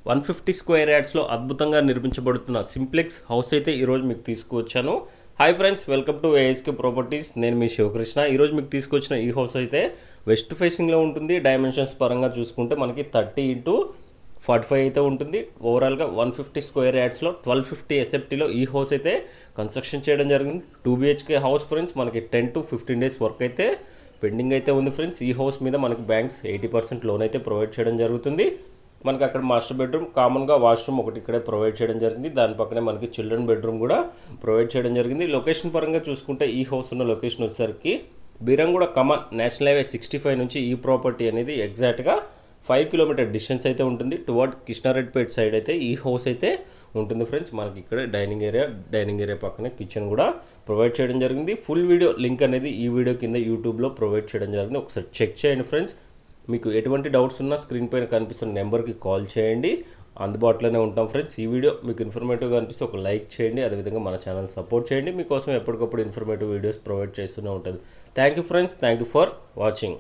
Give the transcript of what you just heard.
150 square యార్డ్స్లో అద్భుతంగా నిర్మించబడుతున్న simplex house అయితే ఈరోజు మీకు తీసుకువచ్చాను. Hi friends, welcome to ASK properties. నేను మీ శివకృష్ణ. ఈరోజు మీకు తీసుకొచ్చిన ఈ హౌస్ అయితే వెస్ట్ ఫేసింగ్లో ఉంటుంది. డైమెన్షన్స్ పరంగా చూసుకుంటే మనకి 30x45 అయితే ఉంటుంది. ఓవరాల్గా 150 స్క్వేర్ యార్డ్స్లో 1250 ఎస్ఎఫ్టీలో ఈ హౌస్ అయితే కన్స్ట్రక్షన్ చేయడం జరిగింది. 2 BHK హౌస్ ఫ్రెండ్స్. మనకి 10 to 15 డేస్ వర్క్ అయితే పెండింగ్ అయితే ఉంది ఫ్రెండ్స్. ఈ హౌస్ మీద మనకి బ్యాంక్స్ 80% లోన్ అయితే ప్రొవైడ్ చేయడం జరుగుతుంది. మనకి అక్కడ మాస్టర్ బెడ్రూమ్, కామన్గా వాష్రూమ్ ఒకటి ఇక్కడే ప్రొవైడ్ చేయడం జరిగింది. దాని పక్కనే మనకి చిల్డ్రన్ బెడ్రూమ్ కూడా ప్రొవైడ్ చేయడం జరిగింది. లొకేషన్ పరంగా చూసుకుంటే ఈ హౌస్ ఉన్న లొకేషన్ వచ్చేసరికి బీరంగూడ కమాన్ నేషనల్ హైవే 65 నుంచి ఈ ప్రాపర్టీ అనేది ఎగ్జాక్ట్గా 5 కిలోమీటర్ డిస్టెన్స్ అయితే ఉంటుంది. టువర్డ్ కృష్ణారెడ్డిపేట సైడ్ అయితే ఈ హౌస్ అయితే ఉంటుంది ఫ్రెండ్స్. మనకి ఇక్కడ డైనింగ్ ఏరియా పక్కనే కిచెన్ కూడా ప్రొవైడ్ చేయడం జరిగింది. ఫుల్ వీడియో లింక్ అనేది ఈ వీడియో కింద యూట్యూబ్లో ప్రొవైడ్ చేయడం జరిగింది. ఒకసారి చెక్ చేయండి ఫ్రెండ్స్. మీకు ఎటువంటి డౌట్స్ ఉన్నా స్క్రీన్ పైన కనిపిస్తున్న నెంబర్కి కాల్ చేయండి. అందుబాటులోనే ఉంటాం ఫ్రెండ్స్. ఈ వీడియో మీకు ఇన్ఫర్మేటివ్గా అనిపిస్తే ఒక లైక్ చేయండి. అదేవిధంగా మన ఛానల్ సపోర్ట్ చేయండి. మీకోసం ఎప్పటికప్పుడు ఇన్ఫర్మేటివ్ వీడియోస్ ప్రొవైడ్ చేస్తూనే ఉంటుంది. Thank you friends. Thank you for watching.